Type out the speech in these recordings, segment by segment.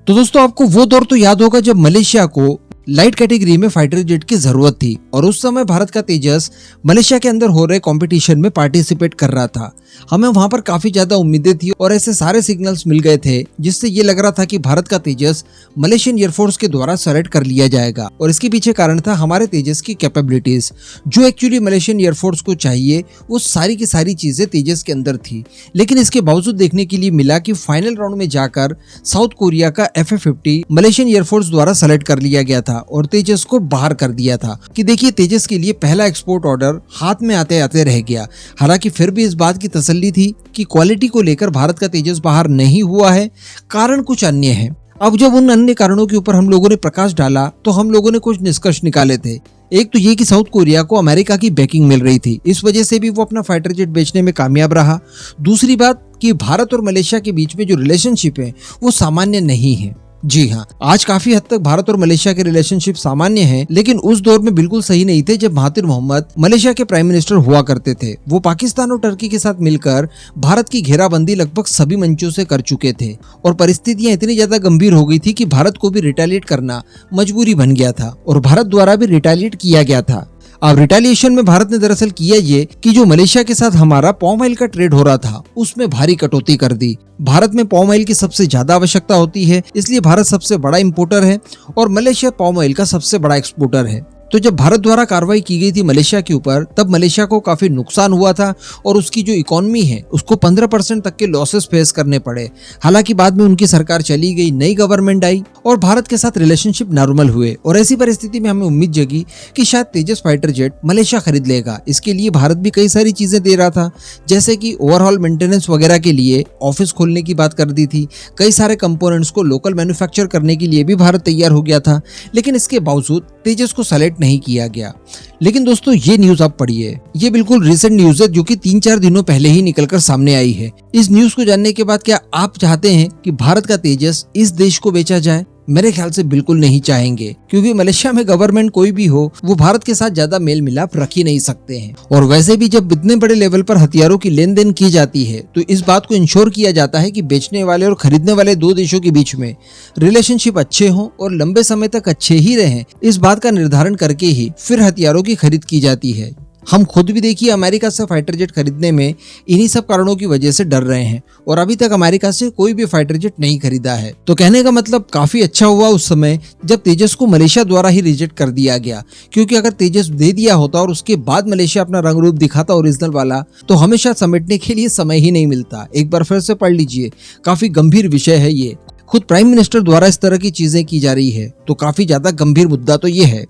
तो दोस्तों आपको वो दौर तो याद होगा जब मलेशिया को लाइट कैटेगरी में फाइटर जेट की जरूरत थी और उस समय भारत का तेजस मलेशिया के अंदर हो रहे कंपटीशन में पार्टिसिपेट कर रहा था। हमें वहां पर काफी ज्यादा उम्मीदें थी और ऐसे सारे सिग्नल्स मिल गए थे जिससे ये लग रहा था कि भारत का तेजस मलेशियन एयरफोर्स के द्वारा सेलेक्ट कर लिया जाएगा। और इसके पीछे कारण था हमारे तेजस की कैपेबिलिटीज, जो एक्चुअली मलेशियन एयरफोर्स को चाहिए वो सारी की सारी चीजें तेजस के अंदर थी। लेकिन इसके बावजूद देखने के लिए मिला कि फाइनल राउंड में जाकर साउथ कोरिया का FA-50 मलेशियन एयरफोर्स द्वारा सेलेक्ट कर लिया गया था और तेजस को बाहर कर दिया था कि देखिए तेजस के लिए पहला एक्सपोर्ट ऑर्डर हाथ में आते आते रह गया। हालांकि फिर भी इस बात की तसल्ली थी कि क्वालिटी को लेकर भारत का तेजस बाहर नहीं हुआ है, कारण कुछ अन्य है। अब जब उन अन्य कारणों के ऊपर हम लोगों ने प्रकाश डाला तो हम लोगों ने कुछ निष्कर्ष निकाले थे। एक तो ये कि साउथ कोरिया को अमेरिका की बैकिंग मिल रही थी, इस वजह से भी वो अपना फाइटर जेट बेचने में कामयाब रहा। दूसरी बात कि भारत और मलेशिया के बीच में जो रिलेशनशिप है वो सामान्य नहीं है। जी हाँ, आज काफी हद तक भारत और मलेशिया के रिलेशनशिप सामान्य हैं, लेकिन उस दौर में बिल्कुल सही नहीं थे जब महातिर मोहम्मद मलेशिया के प्राइम मिनिस्टर हुआ करते थे। वो पाकिस्तान और टर्की के साथ मिलकर भारत की घेराबंदी लगभग सभी मंचों से कर चुके थे और परिस्थितियां इतनी ज्यादा गंभीर हो गई थी कि भारत को भी रिटेलिएट करना मजबूरी बन गया था और भारत द्वारा भी रिटेलिएट किया गया था। अब रिटेलिएशन में भारत ने दरअसल किया ये कि जो मलेशिया के साथ हमारा पॉम ऑयल का ट्रेड हो रहा था उसमें भारी कटौती कर दी। भारत में पॉम ऑयल की सबसे ज्यादा आवश्यकता होती है, इसलिए भारत सबसे बड़ा इंपोर्टर है और मलेशिया पॉम ऑयल का सबसे बड़ा एक्सपोर्टर है। तो जब भारत द्वारा कार्रवाई की गई थी मलेशिया के ऊपर तब मलेशिया को काफी नुकसान हुआ था और उसकी जो इकोनॉमी है उसको 15% तक के लॉसेस फेस करने पड़े। हालांकि बाद में उनकी सरकार चली गई, नई गवर्नमेंट आई और भारत के साथ रिलेशनशिप नॉर्मल हुए और ऐसी परिस्थिति में हमें उम्मीद जगी कि शायद तेजस फाइटर जेट मलेशिया खरीद लेगा। इसके लिए भारत भी कई सारी चीजें दे रहा था, जैसे कि ओवरऑल मेंटेनेंस वगैरह के लिए ऑफिस खोलने की बात कर दी थी। कई सारे कंपोनेंट्स को लोकल मैन्युफैक्चर करने के लिए भी भारत तैयार हो गया था, लेकिन इसके बावजूद तेजस को सेलेक्ट नहीं किया गया। लेकिन दोस्तों ये न्यूज आप पढ़िए, ये बिल्कुल रिसेंट न्यूज है जो कि 3-4 दिनों पहले ही निकलकर सामने आई है। इस न्यूज को जानने के बाद क्या आप चाहते हैं कि भारत का तेजस इस देश को बेचा जाए? मेरे ख्याल से बिल्कुल नहीं चाहेंगे, क्योंकि मलेशिया में गवर्नमेंट कोई भी हो वो भारत के साथ ज्यादा मेल मिलाप रख ही नहीं सकते हैं। और वैसे भी जब इतने बड़े लेवल पर हथियारों की लेन देन की जाती है तो इस बात को इंश्योर किया जाता है कि बेचने वाले और खरीदने वाले दो देशों के बीच में रिलेशनशिप अच्छे हों और लंबे समय तक अच्छे ही रहें। इस बात का निर्धारण करके ही फिर हथियारों की खरीद की जाती है। हम खुद भी देखिए अमेरिका से फाइटर जेट खरीदने में इन्हीं सब कारणों की वजह से डर रहे हैं और अभी तक अमेरिका से कोई भी फाइटर जेट नहीं खरीदा है। तो कहने का मतलब काफी अच्छा हुआ उस समय जब तेजस को मलेशिया द्वारा ही रिजेक्ट कर दिया गया, क्योंकि अगर तेजस दे दिया होता और उसके बाद मलेशिया अपना रंग रूप दिखाता ओरिजिनल वाला तो हमेशा समेटने के लिए समय ही नहीं मिलता। एक बार फिर से पढ़ लीजिए, काफी गंभीर विषय है ये। खुद प्राइम मिनिस्टर द्वारा इस तरह की चीजें की जा रही है तो काफी ज्यादा गंभीर मुद्दा तो ये है।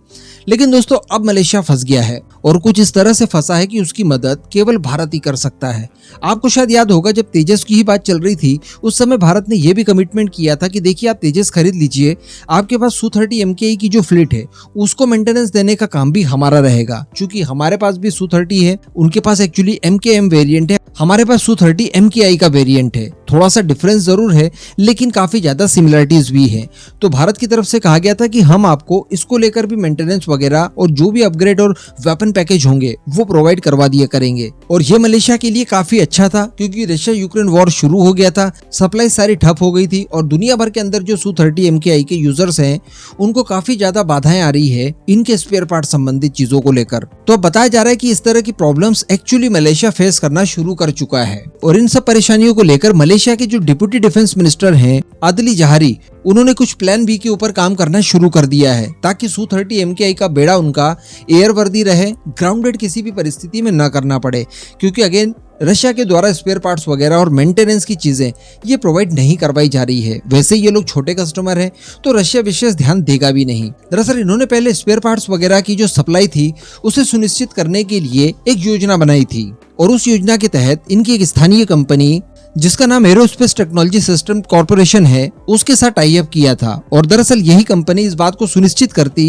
लेकिन दोस्तों अब मलेशिया फंस गया है और कुछ इस तरह से फंसा है कि उसकी मदद केवल भारत ही कर सकता है। आपको शायद याद होगा जब तेजस की ही बात चल रही थी उस समय भारत ने यह भी कमिटमेंट किया था कि देखिए आप तेजस खरीद लीजिए, आपके पास Su-30 MKI की जो फ्लीट है उसको मेंटेनेंस देने का काम भी हमारा रहेगा। चूंकि हमारे पास भी Su-30 है, उनके पास एक्चुअली MKM वेरिएंट है, हमारे पास Su-30 MKI का वेरिएंट है। थोड़ा सा डिफरेंस जरूर है लेकिन काफी ज्यादा सिमिलरिटीज भी है। तो भारत की तरफ से कहा गया था कि हम आपको इसको लेकर भी मेंटेनेंस वगैरह और जो भी अपग्रेड और वेपन पैकेज होंगे वो प्रोवाइड करवा दिया करेंगे। और ये मलेशिया के लिए काफी अच्छा था क्योंकि रशिया यूक्रेन वॉर शुरू हो गया था, सप्लाई सारी ठप हो गई थी और दुनिया भर के अंदर जो Su-30 MKI के यूजर्स हैं उनको काफी ज्यादा बाधाएं आ रही है इनके स्पेयर पार्ट संबंधित चीजों को लेकर। तो अब बताया जा रहा है कि इस तरह की प्रॉब्लम्स एक्चुअली मलेशिया फेस करना शुरू कर चुका है और इन सब परेशानियों को लेकर मलेशिया के जो डिप्टी डिफेंस मिनिस्टर हैं आदिली जहारी, उन्होंने कुछ प्लान बी के ऊपर काम करना शुरू कर दिया है ताकि Su-30 MKI का बेड़ा उनका एयर वर्दी रहे, ग्राउंडेड किसी भी परिस्थिति में न करना पड़े। क्योंकि अगेन रशिया के द्वारा स्पेयर पार्ट्स वगैरह और मेंटेनेंस की चीजें ये प्रोवाइड नहीं करवाई जा रही है। वैसे ये लोग छोटे कस्टमर हैं तो रशिया विशेष ध्यान देगा भी नहीं। दरअसल इन्होंने पहले स्पेयर पार्ट्स वगैरह की जो सप्लाई थी उसे सुनिश्चित करने के लिए एक योजना बनाई थी और उस योजना के तहत इनकी एक स्थानीय कंपनी जिसका नाम एरोस्पेस टेक्नोलॉजी सिस्टम कॉर्पोरेशन है उसके साथ टाई अप किया था। और दरअसल यही कंपनी इस बात को सुनिश्चित करती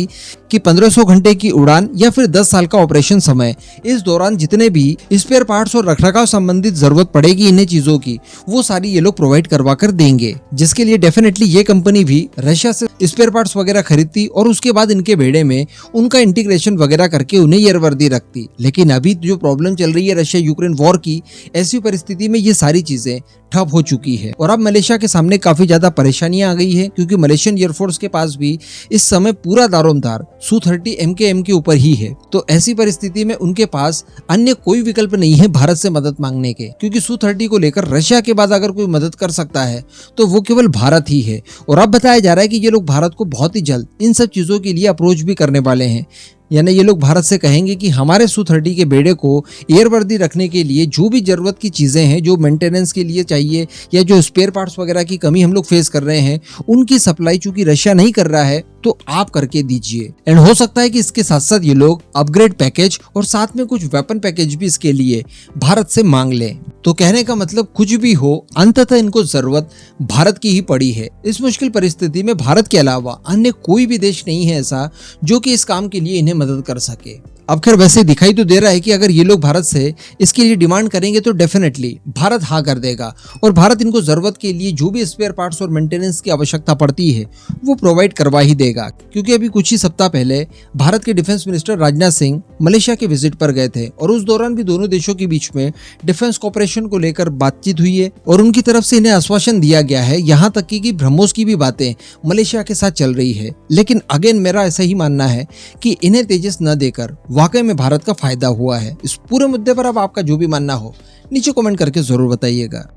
कि 1500 घंटे की उड़ान या फिर 10 साल का ऑपरेशन समय, इस दौरान जितने भी स्पेयर पार्ट्स और रखरखाव संबंधित जरूरत पड़ेगी इन्हें चीजों की वो सारी ये लोग प्रोवाइड करवा कर देंगे, जिसके लिए डेफिनेटली ये कंपनी भी रशिया से स्पेयर पार्ट्स वगैरह खरीदती और उसके बाद इनके बेड़े में उनका इंटीग्रेशन वगैरह करके उन्हें एयर वर्दी रखती। लेकिन अभी जो प्रॉब्लम चल रही है रशिया यूक्रेन वॉर की, ऐसी परिस्थिति में ये सारी चीजें चीजें ठप हो चुकी है और अब मलेशिया के सामने काफी ज्यादा परेशानियां आ गई है, क्योंकि मलेशियन एयरफोर्स के पास भी इस समय पूरा दारोमदार Su-30 MKM के ऊपर ही है। तो ऐसी परिस्थिति में उनके पास अन्य कोई विकल्प नहीं है भारत से मदद मांगने के, क्योंकि Su-30 को लेकर रशिया के बाद अगर कोई मदद कर सकता है तो वो केवल भारत ही है। और अब बताया जा रहा है कि ये लोग भारत को बहुत ही जल्द इन सब चीजों के लिए अप्रोच भी करने वाले हैं। यानी ये लोग भारत से कहेंगे कि हमारे Su-30 के बेड़े को एयरवर्दी रखने के लिए जो भी जरूरत की चीजें हैं, जो मेंटेनेंस के लिए चाहिए या जो स्पेयर पार्ट्स वगैरह की कमी हम लोग फेस कर रहे हैं, उनकी सप्लाई चूंकि रशिया नहीं कर रहा है तो आप करके दीजिए। एंड हो सकता है कि इसके साथ साथ ये लोग अपग्रेड पैकेज और साथ में कुछ वेपन पैकेज भी इसके लिए भारत से मांग लें। तो कहने का मतलब कुछ भी हो, अंततः इनको जरूरत भारत की ही पड़ी है। इस मुश्किल परिस्थिति में भारत के अलावा अन्य कोई भी देश नहीं है ऐसा जो कि इस काम के लिए इन्हें मदद कर सके। अब खैर वैसे दिखाई तो दे रहा है कि अगर ये लोग भारत से इसके लिए डिमांड करेंगे तो डेफिनेटली भारत हाँ कर देगा और भारत इनको जरूरत के लिए जो भी स्पेयर पार्ट्स और मेंटेनेंस की आवश्यकता पड़ती है वो प्रोवाइड करवा ही देगा। क्योंकि अभी कुछ ही सप्ताह पहले भारत के defence minister Rajnath Singh Malaysia के विजिट पर गए थे और उस दौरान भी दोनों देशों के बीच में डिफेंस कॉपरेशन को लेकर बातचीत हुई है और उनकी तरफ से इन्हें आश्वासन दिया गया है, यहाँ तक कि ब्रह्मोस की भी बातें मलेशिया के साथ चल रही है। लेकिन अगेन मेरा ऐसा ही मानना है कि इन्हें तेजस न देकर वाकई में भारत का फायदा हुआ है। इस पूरे मुद्दे पर अब आपका जो भी मानना हो नीचे कमेंट करके जरूर बताइएगा।